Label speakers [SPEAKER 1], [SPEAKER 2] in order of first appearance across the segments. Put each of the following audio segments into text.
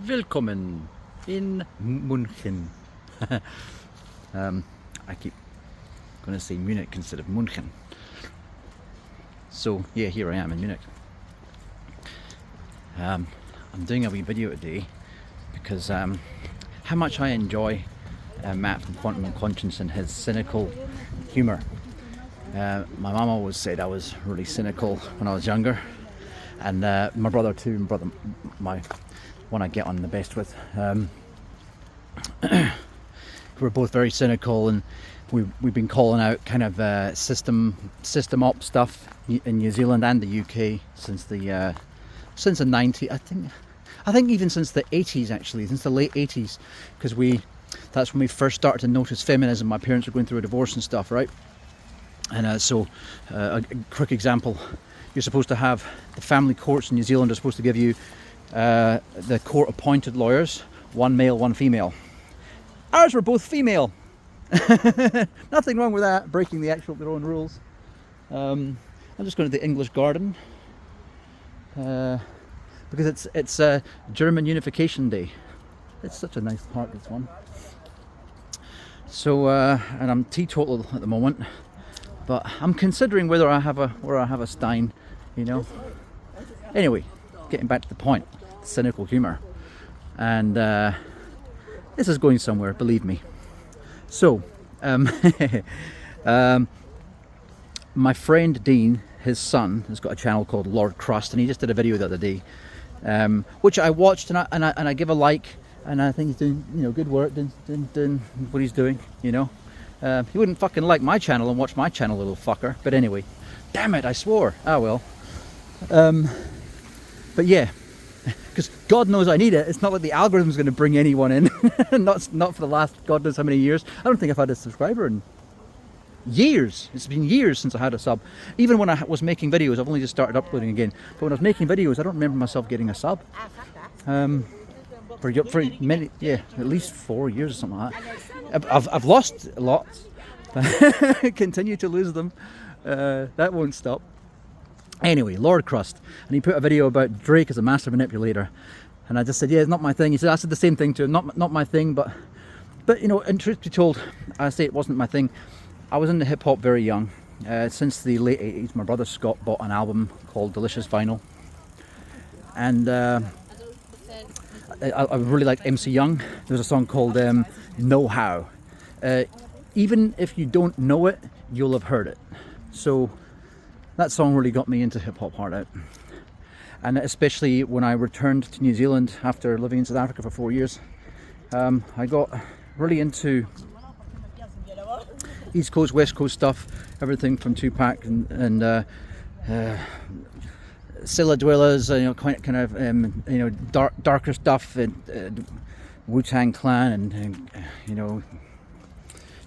[SPEAKER 1] Willkommen in München. I keep going to say Munich instead of München. So yeah, here I am in Munich. I'm doing a wee video today because how much I enjoy Matt from Quantum and Conscience and his cynical humour. My mum always said I was really cynical when I was younger, and my brother too. My one I get on the best with. We're both very cynical, and we've been calling out kind of system op stuff in New Zealand and the UK since the 90s. I think even since the 80s actually, since the late 80s, because that's when we first started to notice feminism. My parents were going through a divorce and stuff, right? And so a quick example, you're supposed to have the family courts in New Zealand are supposed to give you the court appointed lawyers, one male, one female. Ours were both female. Nothing wrong with that, breaking their own rules. I'm just going to the English Garden because it's German Unification Day. It's such a nice park, this one. So and I'm teetotal at the moment, but I'm considering whether I have a stein, you know. Anyway, getting back to the point, cynical humour, and this is going somewhere, believe me. So my friend Dean, his son, has got a channel called Lord Crust, and he just did a video the other day, which I watched and I give a like, and I think he's doing, you know, good work, doing what he's doing, you know. He wouldn't fucking like my channel and watch my channel, little fucker. But anyway, damn it, I swore. Ah well. But yeah, because God knows I need it. It's not like the algorithm's going to bring anyone in. not for the last God knows how many years. I don't think I've had a subscriber in years. It's been years since I had a sub. Even when I was making videos, I've only just started uploading again. But when I was making videos, I don't remember myself getting a sub. For many, yeah, at least 4 years or something like that. I've lost a lot. Continue to lose them. That won't stop. Anyway, Lord Crust, and he put a video about Drake as a master manipulator, and I just said, yeah, it's not my thing. He said, I said the same thing to him, not my thing, but you know, and truth be told, I say it wasn't my thing. I was into hip hop very young, since the late 80s. My brother Scott bought an album called Delicious Vinyl, and I really liked MC Young. There was a song called Know How. Even if you don't know it, you'll have heard it. So that song really got me into hip-hop hard out. And especially when I returned to New Zealand after living in South Africa for 4 years, I got really into East Coast, West Coast stuff, everything from Tupac and Cellar Dwellers, you know, kind of you know, darker stuff, and Wu-Tang Clan, and you know,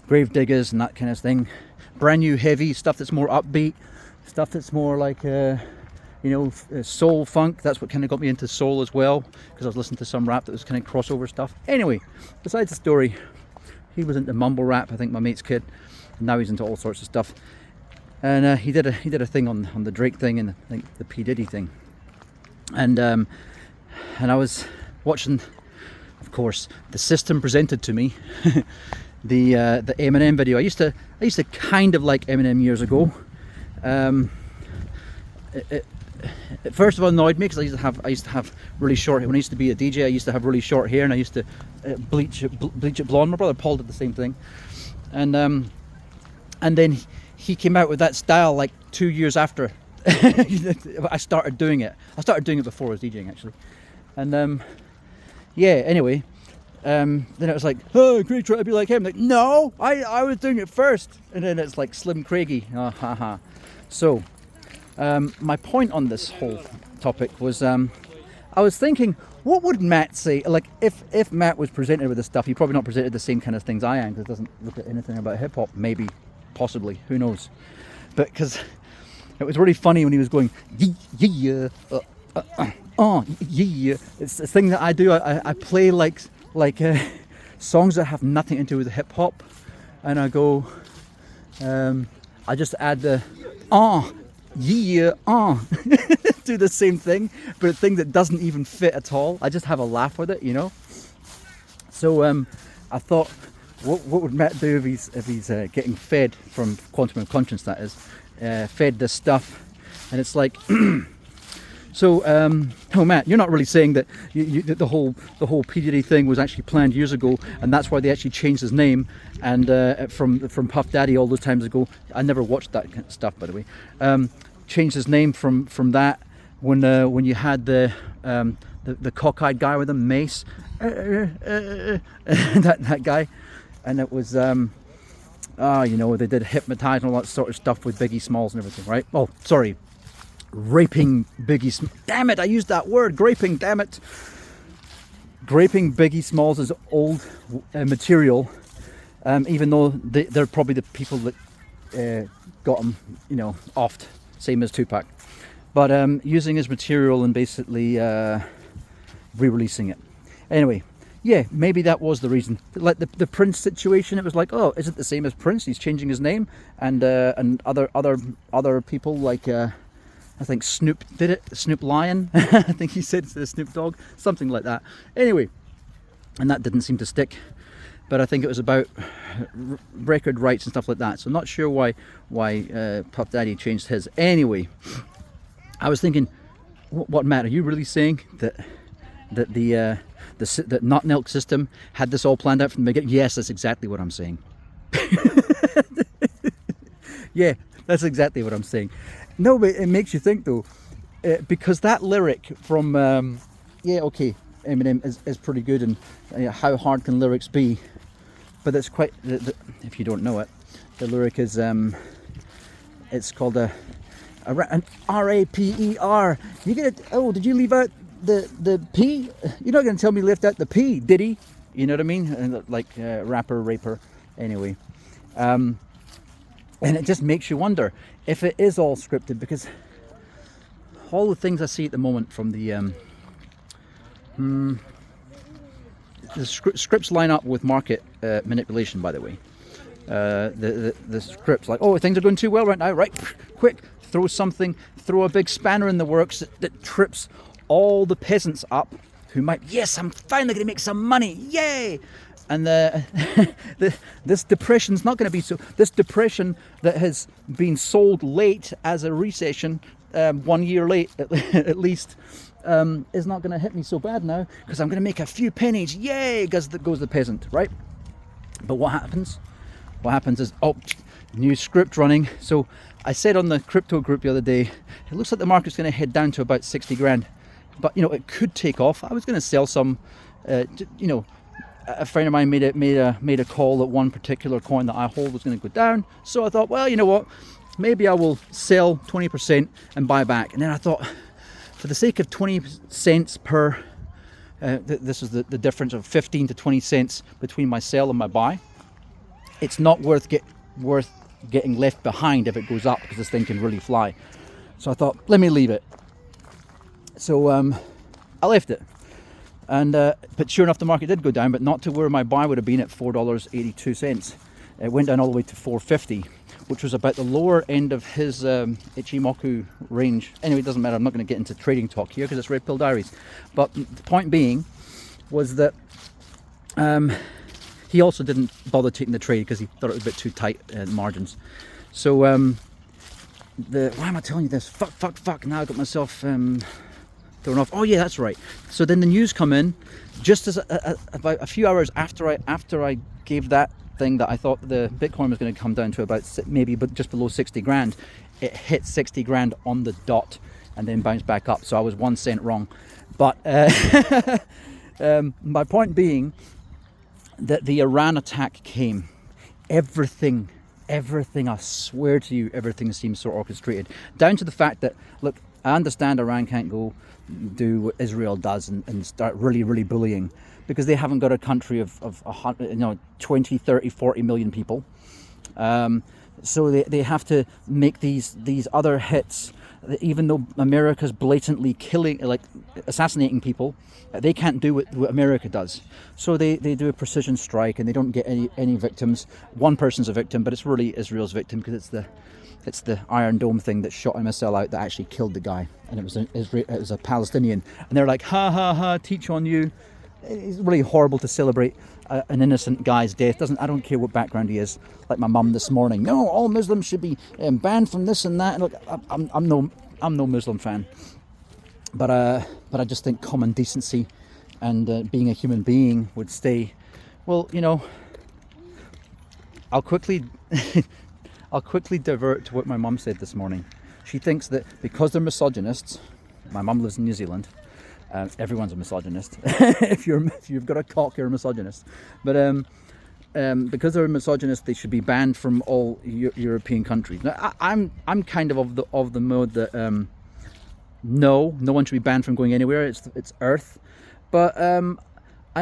[SPEAKER 1] Grave Diggers and that kind of thing. Brand new heavy stuff that's more upbeat, stuff that's more like you know, soul funk. That's what kind of got me into soul as well, because I was listening to some rap that was kind of crossover stuff. Anyway, besides the story, he was into mumble rap, I think, my mate's kid, and now he's into all sorts of stuff. And he did a thing on the Drake thing, and I think the P Diddy thing, and I was watching, of course, the system presented to me the Eminem video. I used to kind of like Eminem years ago. It first of all annoyed me because I used to have really short hair. When I used to be a DJ, I used to have really short hair, and I used to bleach it blonde. My brother Paul did the same thing, and then he came out with that style like 2 years after I started doing it. I started doing it before I was DJing actually, and yeah. Anyway, then it was like, oh, Craig, try to be like him. Like, no, I was doing it first, and then it's like Slim Craigie. Oh, haha. So, my point on this whole topic was, I was thinking, what would Matt say? Like, if Matt was presented with this stuff, he probably not presented the same kind of things I am, because he doesn't look at anything about hip hop. Maybe, possibly, who knows? But because it was really funny when he was going, yeah, yeah. It's this thing that I do. I play like songs that have nothing to do with hip hop, and I go, I just add the yeah do the same thing, but a thing that doesn't even fit at all. I just have a laugh with it, you know. So I thought, what would Matt do if he's getting fed from Quantum of Conscience, that is, fed this stuff, and it's like. So, oh Matt, you're not really saying that that the whole P. Diddy thing was actually planned years ago, and that's why they actually changed his name, and from Puff Daddy all those times ago. I never watched that kind of stuff, by the way. Changed his name from that when you had the cockeyed guy with him, Mace, that guy, and it was you know, they did Hypnotize and all that sort of stuff with Biggie Smalls and everything, right? Oh, sorry. Raping Biggie damn it, I used that word, graping, damn it. Graping Biggie Smalls is old material, even though they're probably the people that got him, you know, offed, same as Tupac. But using his material and basically re-releasing it. Anyway, yeah, maybe that was the reason. Like the Prince situation, it was like, oh, is it the same as Prince? He's changing his name, and other people like. I think Snoop did it, Snoop Lion, I think he said instead of Snoop Dogg, something like that. Anyway, and that didn't seem to stick, but I think it was about record rights and stuff like that. So I'm not sure why Puff Daddy changed his. Anyway, I was thinking, what Matt, are you really saying that the notnilC system had this all planned out from the beginning? Yes, that's exactly what I'm saying. Yeah, that's exactly what I'm saying. No, but it makes you think though, because that lyric from yeah, okay, Eminem is pretty good, and how hard can lyrics be? But it's quite. If you don't know it, the lyric is it's called an R-A-P-E-R. You get it? Oh, did you leave out the P? You're not going to tell me to lift out the P, Diddy? You know what I mean? And like rapper, raper. Anyway. And it just makes you wonder if it is all scripted, because all the things I see at the moment from the scripts line up with market manipulation, by the way. The scripts, like, oh, things are going too well right now, right? Quick, throw a big spanner in the works that trips all the peasants up who might, yes, I'm finally going to make some money, yay! And this depression's not going to be so. This depression that has been sold late as a recession, 1 year late at least, is not going to hit me so bad now, because I'm going to make a few pennies. Yay! Goes the peasant, right? But what happens? What happens is, oh, new script running. So I said on the crypto group the other day, it looks like the market's going to head down to about 60 grand. But you know, it could take off. I was going to sell some, you know. A friend of mine made a call that one particular coin that I hold was going to go down. So I thought, well, you know what? Maybe I will sell 20% and buy back. And then I thought, for the sake of 20 cents per, this is the difference of 15 to 20 cents between my sell and my buy. It's not worth getting left behind if it goes up, because this thing can really fly. So I thought, let me leave it. So I left it. And but sure enough, the market did go down, but not to where my buy would have been at $4.82. It went down all the way to $4.50, which was about the lower end of his Ichimoku range. Anyway, it doesn't matter. I'm not going to get into trading talk here because it's Red Pill Diaries. But the point being was that he also didn't bother taking the trade because he thought it was a bit too tight margins. So why am I telling you this? Fuck. Now I got myself thrown off. Oh yeah, that's right. So then the news come in just as about a few hours after I gave that thing that I thought the Bitcoin was going to come down to about maybe just below 60 grand. It hit 60 grand on the dot and then bounced back up. So I was 1 cent wrong. But my point being that the Iran attack came. Everything, I swear to you, everything seems so orchestrated. Down to the fact that, look, I understand Iran can't go do what Israel does and start really bullying, because they haven't got a country of 20, 30, 40 million people. So they have to make these other hits even though America's blatantly killing, like assassinating people, they can't do what America does. So they do a precision strike, and they don't get any victims. One person's a victim, but it's really Israel's victim, because it's the Iron Dome thing that shot a missile out that actually killed the guy, and it was a Palestinian. And they're like, ha ha ha, teach on you. It's really horrible to celebrate an innocent guy's death. I don't care what background he is. Like my mum this morning, no, all Muslims should be banned from this and that. And look, I'm no Muslim fan, but I just think common decency and being a human being would stay. Well, you know, I'll quickly divert to what my mum said this morning. She thinks that because they're misogynists, my mum lives in New Zealand. Everyone's a misogynist. if you've got a cock, you're a misogynist. But because they're a misogynist, they should be banned from all European countries. Now, I'm kind of the mode that no one should be banned from going anywhere. It's Earth. But I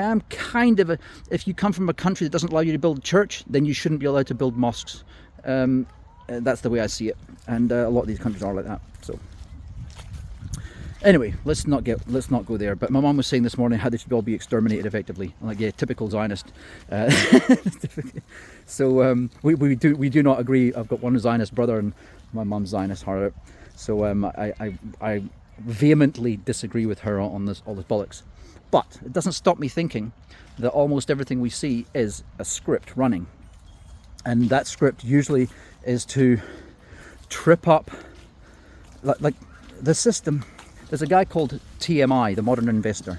[SPEAKER 1] am kind of if you come from a country that doesn't allow you to build a church, then you shouldn't be allowed to build mosques. That's the way I see it, and a lot of these countries are like that. So. Anyway, let's not go there. But my mum was saying this morning how they should all be exterminated effectively. I'm like, yeah, typical Zionist. So we do not agree. I've got one Zionist brother and my mum's Zionist heart. So I vehemently disagree with her on all this bollocks. But it doesn't stop me thinking that almost everything we see is a script running, and that script usually is to trip up like the system. There's a guy called TMI, the Modern Investor,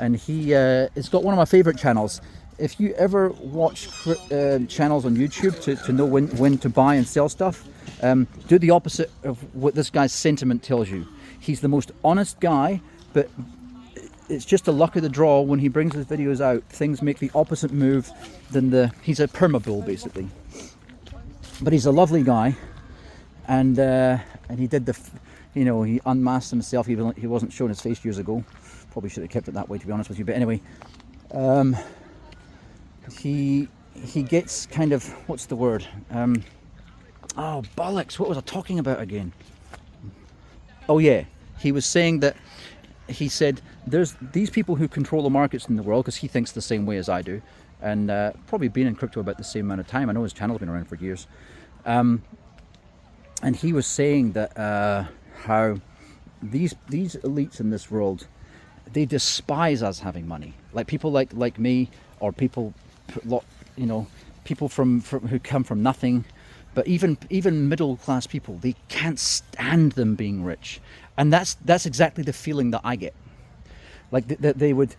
[SPEAKER 1] and he has got one of my favorite channels. If you ever watch channels on YouTube to know when to buy and sell stuff, do the opposite of what this guy's sentiment tells you. He's the most honest guy, but it's just a luck of the draw when he brings his videos out. Things make the opposite move than he's a permabull basically. But he's a lovely guy, and he did he unmasked himself. He wasn't showing his face years ago. Probably should have kept it that way, to be honest with you. But anyway, he gets kind of, what's the word? Oh bollocks! What was I talking about again? Oh yeah, he was saying that. He said there's these people who control the markets in the world, because he thinks the same way as I do, and probably been in crypto about the same amount of time. I know his channel's been around for years, and he was saying that how these elites in this world, they despise us having money. Like people like me, or people, people from who come from nothing. But even middle class people, they can't stand them being rich, and that's exactly the feeling that I get. Like that they would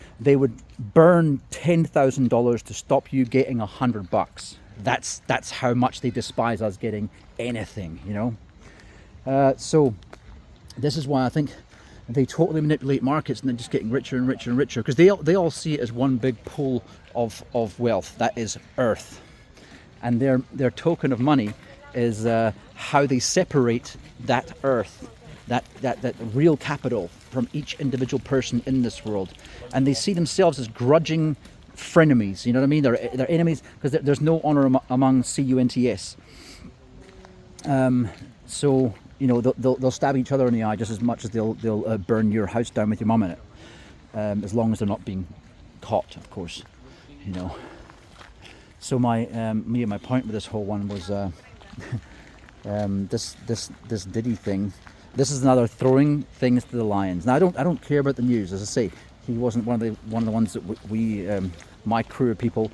[SPEAKER 1] burn $10,000 to stop you getting $100. That's how much they despise us getting anything, So this is why I think they totally manipulate markets, and they're just getting richer and richer and richer, because they all see it as one big pool of wealth, that is Earth, and their token of money is how they separate that Earth, that real capital, from each individual person in this world, and they see themselves as grudging frenemies. You know what I mean? They're enemies because there's no honor among CUNTS. So they'll stab each other in the eye just as much as they'll burn your house down with your mum in it, as long as they're not being caught, of course. So my point with this whole one was this Diddy thing. This is another throwing things to the lions. Now I don't care about the news. As I say, he wasn't one of the ones that we my crew of people,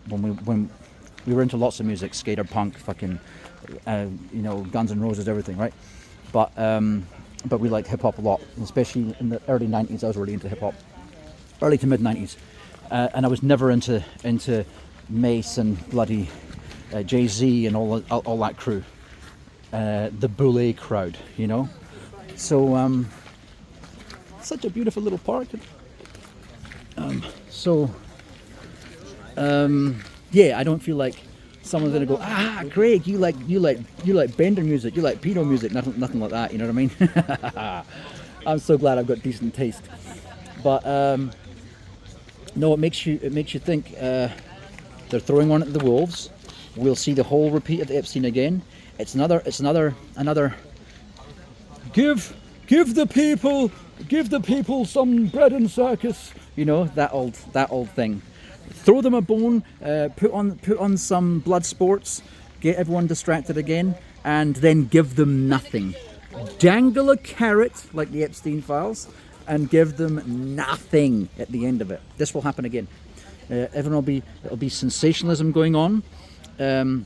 [SPEAKER 1] when we were into lots of music, skater punk, fucking Guns N' Roses, everything, right? But we liked hip hop a lot, especially in the early 90s. I was really into hip hop, early to mid 90s, and I was never into Mace and bloody Jay-Z and all that crew, the Boule crowd, So such a beautiful little park. Yeah, I don't feel like someone's gonna go, Greg, you like Bender music, you like pedo music, nothing like that. You know what I mean? I'm so glad I've got decent taste. But no, it makes you think. They're throwing one at the wolves. We'll see the whole repeat of Epstein again. It's another give the people some bread and circus. You know, that old thing. Throw them a bone, put on some blood sports, get everyone distracted again, and then give them nothing. Dangle a carrot like the Epstein files, and give them nothing at the end of it. This will happen again. It'll be sensationalism going on, and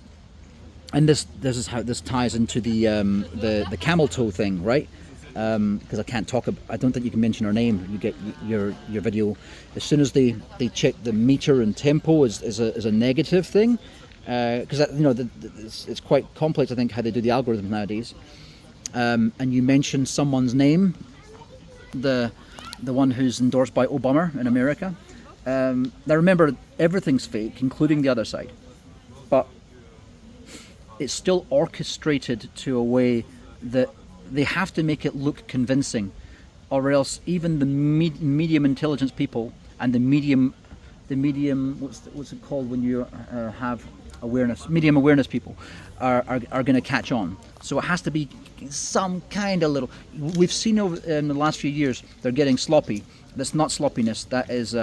[SPEAKER 1] this is how this ties into the camel toe thing, right? Because I don't think you can mention her name. You get your video as soon as they check the meter and tempo is a negative thing, because it's quite complex. I think how they do the algorithms nowadays. And you mention someone's name, the one who's endorsed by Obama in America. Now remember, everything's fake, including the other side, but it's still orchestrated to a way that they have to make it look convincing, or else even the medium intelligence people and the medium what's it called when you have awareness, medium awareness people are going to catch on. So it has to be some kind of little. We've seen over in the last few years they're getting sloppy. That's not sloppiness. That is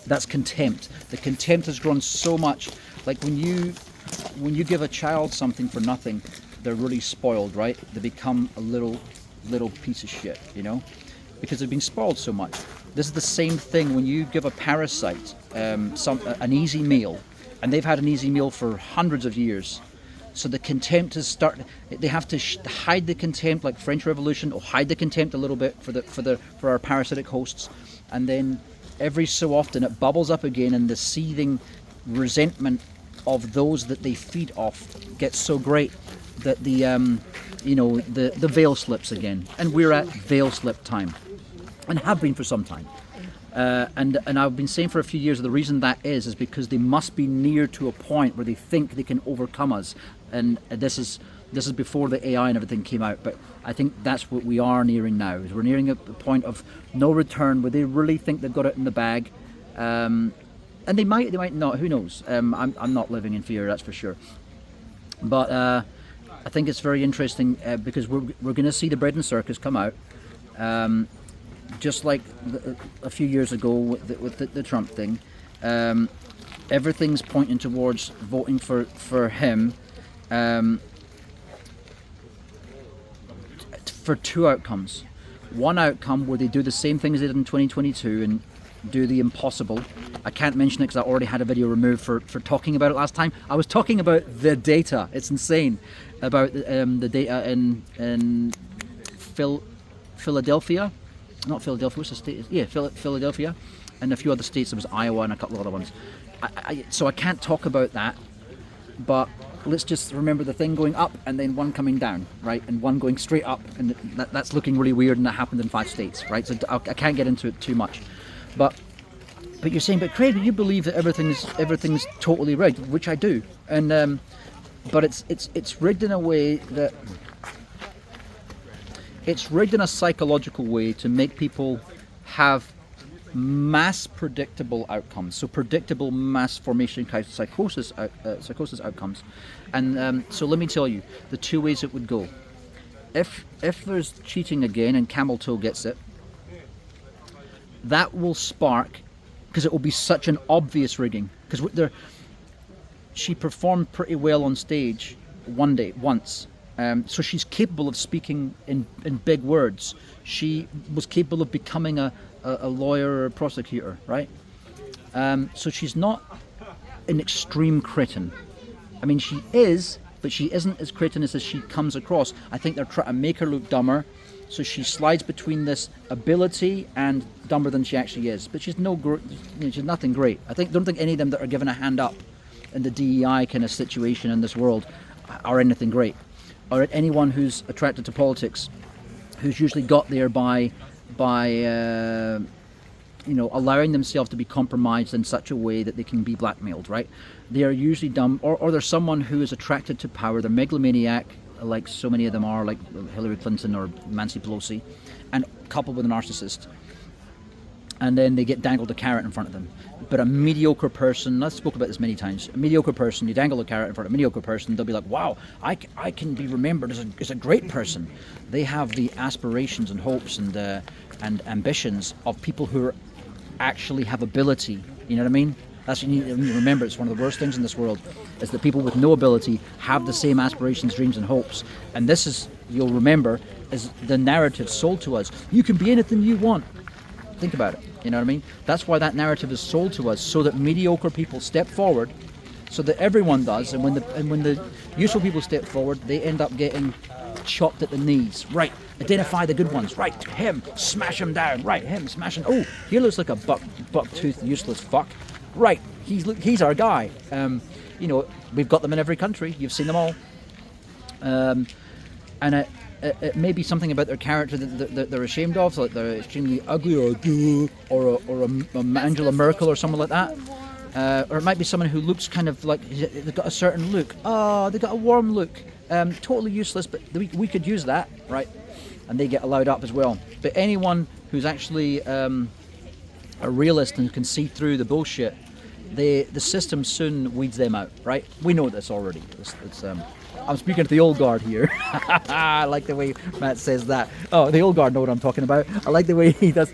[SPEAKER 1] that's contempt. The contempt has grown so much. Like when you give a child something for nothing, they're really spoiled, right? They become a little piece of shit, you know, because they've been spoiled so much. This is the same thing when you give a parasite an easy meal, and they've had an easy meal for hundreds of years. So the contempt is they have to hide the contempt, like French Revolution, or hide the contempt a little bit for our parasitic hosts, and then every so often it bubbles up again, and the seething resentment of those that they feed off gets so great that the veil slips again, and we're at veil slip time, and have been for some time. And I've been saying for a few years the reason that is because they must be near to a point where they think they can overcome us, and this is before the AI and everything came out. But I think that's what we are nearing now. Is we're nearing a point of no return where they really think they've got it in the bag, and they might not. Who knows? I'm not living in fear, that's for sure. But I think it's very interesting because we're going to see the bread and circus come out, just like a few years ago with the Trump thing. Everything's pointing towards voting for him for two outcomes. One outcome where they do the same thing as they did in 2022 and do the impossible. I can't mention it because I already had a video removed for talking about it last time. I was talking about the data. It's insane about the data in Philadelphia. Not Philadelphia, what's the state? Yeah, Philadelphia, and a few other states. There was Iowa and a couple of other ones. So I can't talk about that, but let's just remember the thing going up and then one coming down, right? And one going straight up, and that's looking really weird, and that happened in 5 states, right? So I can't get into it too much. But you're saying, but Craig, you believe that everything's totally rigged, which I do, and but it's rigged in a way that it's rigged in a psychological way to make people have mass predictable outcomes. So predictable mass formation psychosis outcomes, and so let me tell you the 2 ways it would go. If there's cheating again and Camel Toe gets it, that will spark, because it will be such an obvious rigging. Because she performed pretty well on stage once. So she's capable of speaking in big words. She was capable of becoming a lawyer or a prosecutor, right? So she's not an extreme cretin. I mean, she is, but she isn't as cretinous as she comes across. I think they're trying to make her look dumber. So she slides between this ability and dumber than she actually is. But she's she's nothing great. Don't think any of them that are given a hand up in the DEI kind of situation in this world are anything great. Or anyone who's attracted to politics, who's usually got there by allowing themselves to be compromised in such a way that they can be blackmailed, right? They are usually dumb, or there's someone who is attracted to power. They're megalomaniac, like so many of them are, like Hillary Clinton or Nancy Pelosi, and coupled with a narcissist. and then they get dangled a carrot in front of them. But a mediocre person, I've spoken about this many times, a mediocre person, you dangle a carrot in front of a mediocre person, they'll be like, wow, I can be remembered as a great person. They have the aspirations and hopes and ambitions of people who actually have ability. You know what I mean? That's what you need to remember. It's one of the worst things in this world, is that people with no ability have the same aspirations, dreams and hopes. And this is, you'll remember, is the narrative sold to us. You can be anything you want. Think about it. You know what I mean? That's why that narrative is sold to us, so that mediocre people step forward, so that everyone does. And when the useful people step forward, they end up getting chopped at the knees. Right, identify the good ones. Right, him, smash him down. Right, him, smash him. Oh, he looks like a buck-toothed, useless fuck. Right, he's our guy. You know, we've got them in every country. You've seen them all. And it may be something about their character that they're ashamed of, like they're extremely ugly or Angela Merkel or someone like that. Or it might be someone who looks kind of like they've got a certain look. Oh, they've got a warm look. Totally useless, but we could use that, right? And they get allowed up as well. But anyone who's actually a realist and can see through the bullshit, the system soon weeds them out, right? We know this already. I'm speaking to the old guard here. I like the way Matt says that. Oh, the old guard know what I'm talking about. I like the way he does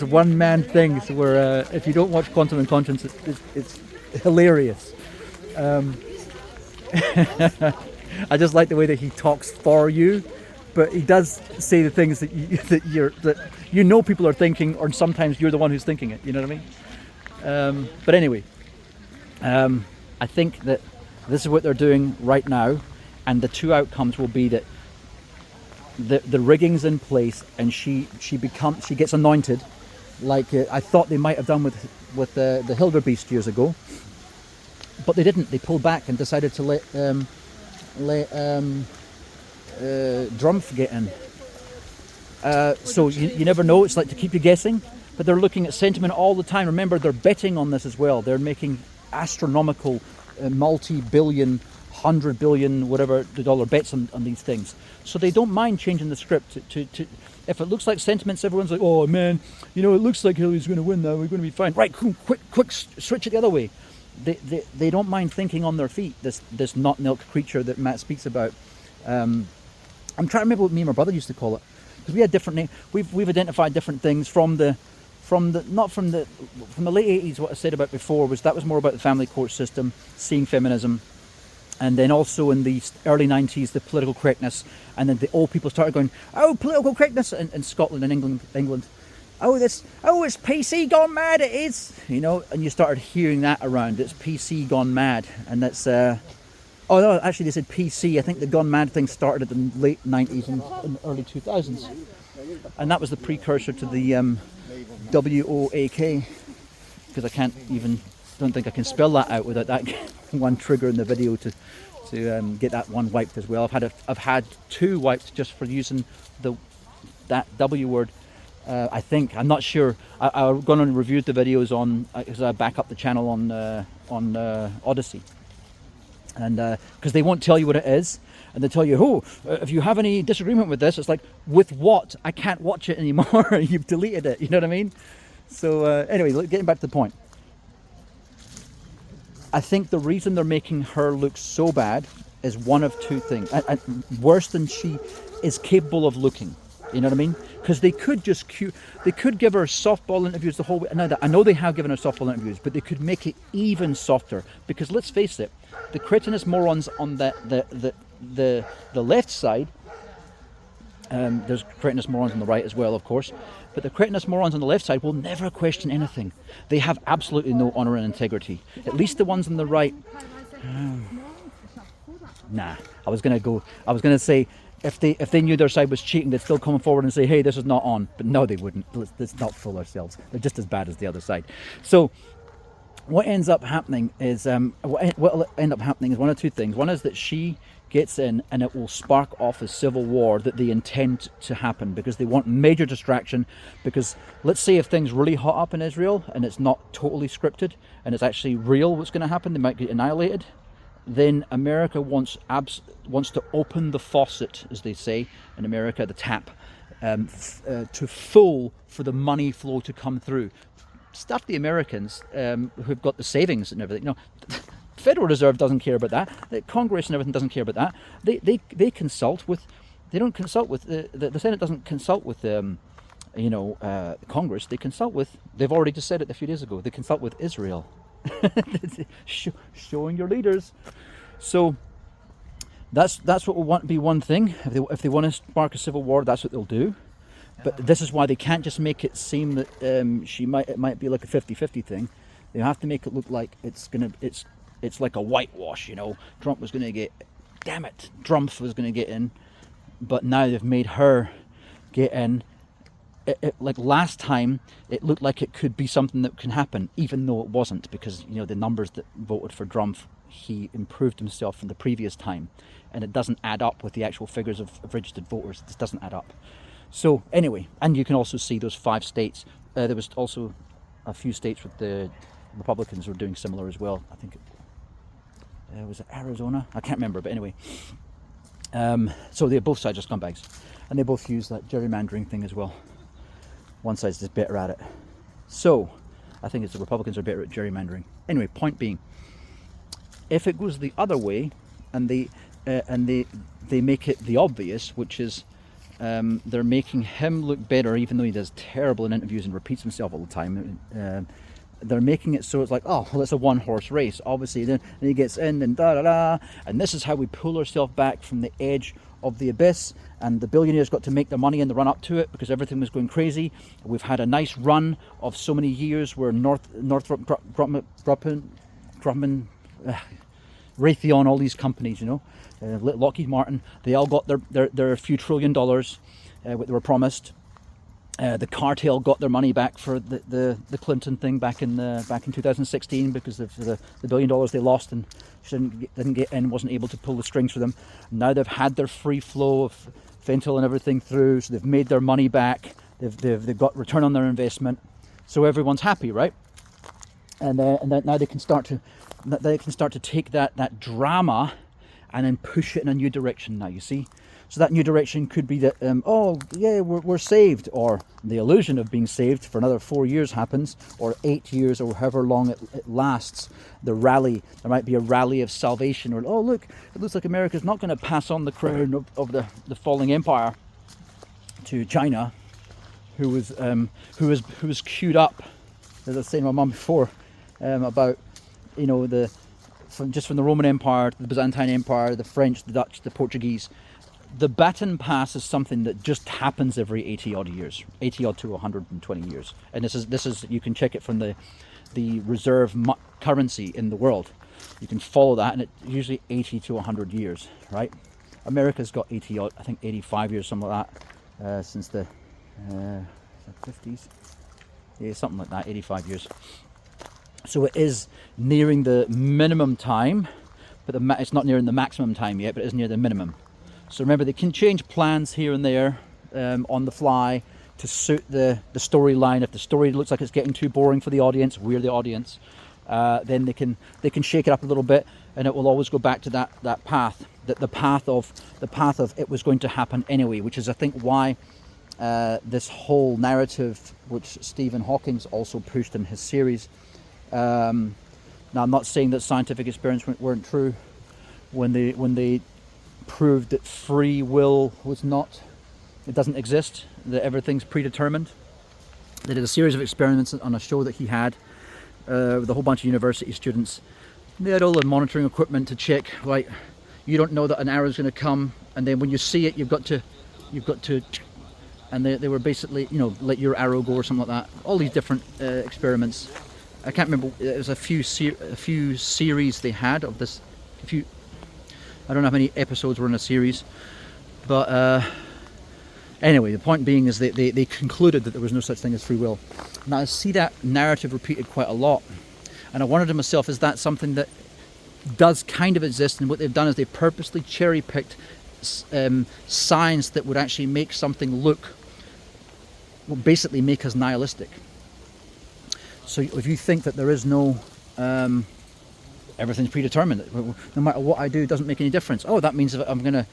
[SPEAKER 1] one-man things where if you don't watch Quantum and Conscience, it's hilarious. I just like the way that he talks for you, but he does say the things that you know people are thinking, or sometimes you're the one who's thinking it. You know what I mean? But anyway, I think that this is what they're doing right now. And the two outcomes will be that the rigging's in place, and she gets anointed, like I thought they might have done with the Hilderbeest years ago, but they didn't. They pulled back and decided to let Drumpf get in. So you never know. It's like to keep you guessing, but they're looking at sentiment all the time. Remember, they're betting on this as well. They're making astronomical, multi-billion, 100 billion, whatever the dollar bets on these things. So they don't mind changing the script to if it looks like sentiments, everyone's like, oh man, you know, it looks like Hillary's going to win now, we're going to be fine. Right, quick, switch it the other way. They don't mind thinking on their feet, this notnilC creature that Matt speaks about. I'm trying to remember what me and my brother used to call it, because we had different names. We've identified different things from the late 80s. What I said about before was more about the family court system, seeing feminism. And then also in the early 90s, the political correctness. And then the old people started going, oh, political correctness in Scotland and England. Oh, it's PC gone mad, it is. You know, and you started hearing that around. It's PC gone mad. And that's, oh no, actually they said PC. I think the gone mad thing started in the late 90s and early 2000s. And that was the precursor to the WOAK. Because I don't think I can spell that out without that one trigger in the video to get that one wiped as well. I've had two wiped just for using that W word. I think, I'm not sure. I've gone and reviewed the videos on, because I back up the channel on Odyssey, and because they won't tell you what it is, and they tell you, oh, if you have any disagreement with this, it's like, with what? I can't watch it anymore. You've deleted it. You know what I mean? So anyway, getting back to the point. I think the reason they're making her look so bad is one of two things. Worse than she is capable of looking. You know what I mean? Because they could they could give her softball interviews the whole way. Now, I know they have given her softball interviews, but they could make it even softer. Because let's face it, the cretinous morons on the left side, there's cretinous morons on the right as well, of course, but the cretinous morons on the left side will never question anything. They have absolutely no honor and integrity. At least the ones on the right. Nah, I was gonna say, if they knew their side was cheating, they'd still come forward and say, hey, this is not on. But no, they wouldn't. Let's not fool ourselves. They're just as bad as the other side. So what ends up happening is what will end up happening is one of two things. One is that she gets in, and it will spark off a civil war that they intend to happen, because they want major distraction. Because let's say if things really hot up in Israel and it's not totally scripted and it's actually real what's going to happen, they might get annihilated. Then America wants to open the faucet, as they say in America, the tap, to full for the money flow to come through. stuff the Americans who've got the savings and everything. Federal Reserve doesn't care about that. The Congress and everything doesn't care about that. They consult with. They don't consult with the Senate doesn't consult with Congress. They consult with. They've already just said it a few days ago. They consult with Israel, showing your leaders. So that's what will want to be one thing. If they want to spark a civil war, that's what they'll do. But this is why they can't just make it seem that it might be like a 50-50 thing. They have to make it look like it's like a whitewash. Trump was going to get, damn it, Trump was going to get in, but now they've made her get in. Like last time, it looked like it could be something that can happen, even though it wasn't, because the numbers that voted for Trump, he improved himself from the previous time, and it doesn't add up with the actual figures of registered voters. This doesn't add up. So anyway, and you can also see those 5 states. There was also a few states with the Republicans were doing similar as well. I think was it Arizona? I can't remember, but anyway. So they're both sides are scumbags, and they both use that gerrymandering thing as well. One side's just better at it. So I think it's the Republicans are better at gerrymandering. Anyway, point being, if it goes the other way, and they make it the obvious, which is they're making him look better, even though he does terrible in interviews and repeats himself all the time. They're making it so it's like, oh, well, it's a one-horse race. Obviously, then he gets in and and this is how we pull ourselves back from the edge of the abyss. And the billionaires got to make their money in the run-up to it because everything was going crazy. We've had a nice run of so many years where Northrop Grumman, Raytheon, all these companies, Lockheed Martin, they all got their few $1 trillion what they were promised. The cartel got their money back for the Clinton thing back in 2016 because of the $1 billion they lost and didn't get in, wasn't able to pull the strings for them. Now they've had their free flow of fentanyl and everything through, so they've made their money back. They've got return on their investment, so everyone's happy, right? And then now they can start to take that drama and then push it in a new direction. Now you see. So that new direction could be that, we're saved, or the illusion of being saved for another 4 years happens, or 8 years, or however long it lasts. The rally, there might be a rally of salvation, or, oh look, it looks like America's not going to pass on the crown of the falling empire to China, who was queued up, as I was saying to my mum before, about, from the Roman Empire to the Byzantine Empire, the French, the Dutch, the Portuguese. The baton pass is something that just happens every 80 odd years, 80 odd to 120 years, and this is you can check it from the reserve currency in the world. You can follow that, and it's usually 80 to 100 years, right? America's got 80 odd, I think 85 years, something like that, since the 50s, yeah, something like that, 85 years. So it is nearing the minimum time, but it's not nearing the maximum time yet, but it is near the minimum. So remember, they can change plans here and there on the fly to suit the storyline. If the story looks like it's getting too boring for the audience, we're the audience, then they can shake it up a little bit, and it will always go back to that path, the path of it was going to happen anyway, which is I think why this whole narrative, which Stephen Hawking also pushed in his series. Now I'm not saying that scientific experiments weren't true when they proved that free will it doesn't exist, that everything's predetermined. They did a series of experiments on a show that he had with a whole bunch of university students. They had all the monitoring equipment to check, right, you don't know that an arrow's going to come, and then when you see it you've got to and they were basically, let your arrow go or something like that. All these different experiments. I can't remember, it was a few series they had of this, I don't know how many episodes were in a series, but anyway, the point being is they concluded that there was no such thing as free will. Now I see that narrative repeated quite a lot, and I wondered to myself, is that something that does kind of exist? And what they've done is they've purposely cherry-picked science that would actually make something basically make us nihilistic. So if you think that there is no everything's predetermined, no matter what I do, it doesn't make any difference. Oh, that means if I'm gonna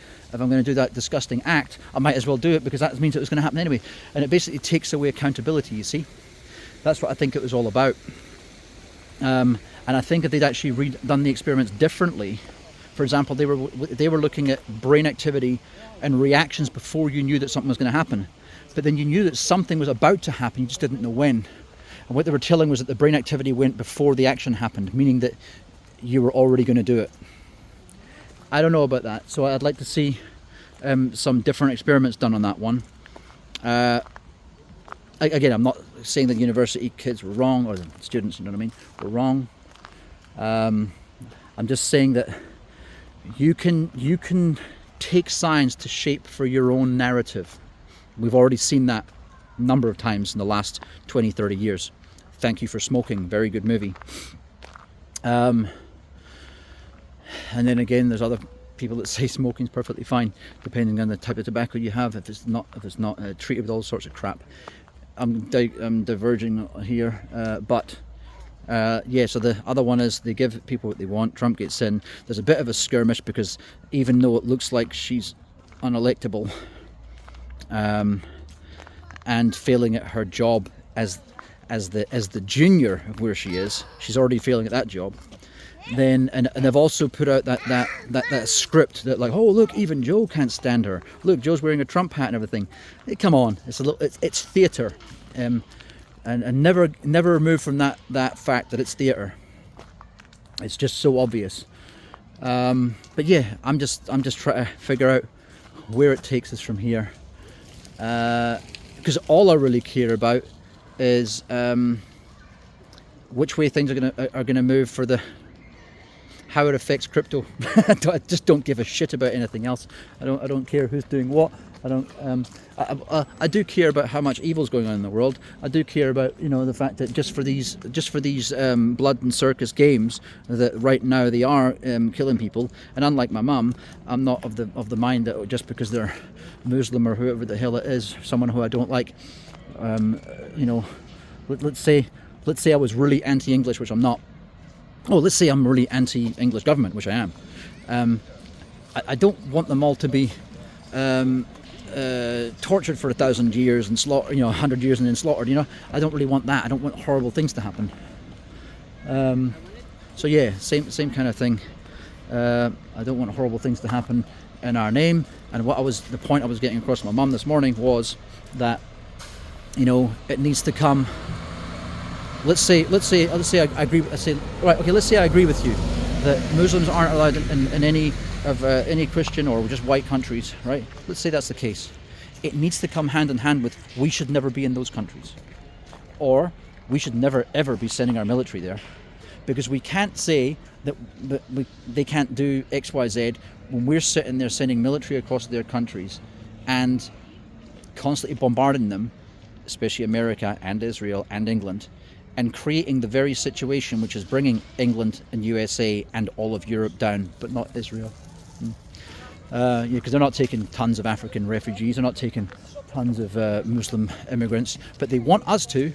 [SPEAKER 1] do that disgusting act, I might as well do it because that means it was going to happen anyway. And it basically takes away accountability, you see. That's what I think it was all about. And I think if they'd actually done the experiments differently, for example, they were looking at brain activity and reactions before you knew that something was going to happen. But then you knew that something was about to happen, you just didn't know when. And what they were telling was that the brain activity went before the action happened, meaning that you were already going to do it. I don't know about that, so I'd like to see some different experiments done on that one. Again, I'm not saying that the university kids were wrong, or the students, you know what I mean, were wrong. I'm just saying that you can take science to shape for your own narrative. We've already seen that a number of times in the last 20, 30 years. Thank You for Smoking, very good movie. And then again, there's other people that say smoking's perfectly fine, depending on the type of tobacco you have. If it's not treated with all sorts of crap. I'm diverging here, but yeah. So the other one is they give people what they want. Trump gets in. There's a bit of a skirmish because even though it looks like she's unelectable, and failing at her job as the junior of where she is, she's already failing at that job. Then and they've also put out that script that, like, oh look, even Joe can't stand her. Look, Joe's wearing a Trump hat and everything. Hey, come on, it's theatre, and never remove from that fact that it's theatre. It's just so obvious. But yeah, I'm just trying to figure out where it takes us from here, because all I really care about is which way things are gonna move for the. How it affects crypto. I just don't give a shit about anything else. I don't care who's doing what. I do care about how much evil's going on in the world. I do care about, you know, the fact that just for these blood and circus games, that right now they are killing people. And unlike my mum, I'm not of the mind that just because they're Muslim or whoever the hell it is, someone who I don't like, you know, let's say I was really anti-English, which I'm not. Oh, let's say I'm really anti-English government, which I am. I don't want them all to be tortured for 1,000 years and slaughtered, you know, 100 years and then slaughtered. You know, I don't really want that. I don't want horrible things to happen. So yeah, same kind of thing. I don't want horrible things to happen in our name. And the point I was getting across to my mum this morning was that, you know, it needs to come. Let's say I agree. Let's say I agree with you that Muslims aren't allowed in any Christian or just white countries, right? Let's say that's the case. It needs to come hand in hand with we should never be in those countries, or we should never ever be sending our military there, because we can't say that they can't do X, Y, Z when we're sitting there sending military across their countries and constantly bombarding them, especially America and Israel and England, and creating the very situation which is bringing England and USA and all of Europe down, but not Israel. Because they're not taking tons of African refugees, they're not taking tons of Muslim immigrants, but they want us to.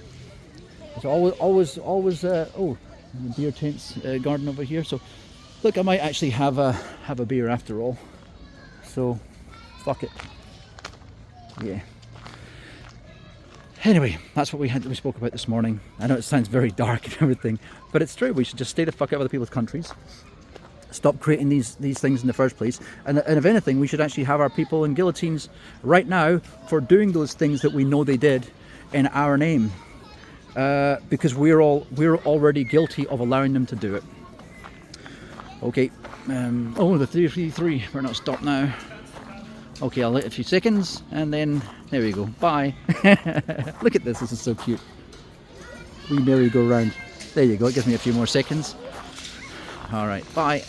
[SPEAKER 1] It's always oh, the beer tents garden over here. So look, I might actually have a beer after all. So fuck it. Yeah. Anyway, that's what we spoke about this morning. I know it sounds very dark and everything, but it's true. We should just stay the fuck out of other people's countries. Stop creating these things in the first place. And if anything, we should actually have our people in guillotines right now for doing those things that we know they did in our name, because we're already guilty of allowing them to do it. Okay. Oh, the 333. We're not stopped now. Okay, I'll wait a few seconds, and then there we go. Bye. Look at this. This is so cute. We merry-go-round. There you go. It gives me a few more seconds. All right. Bye.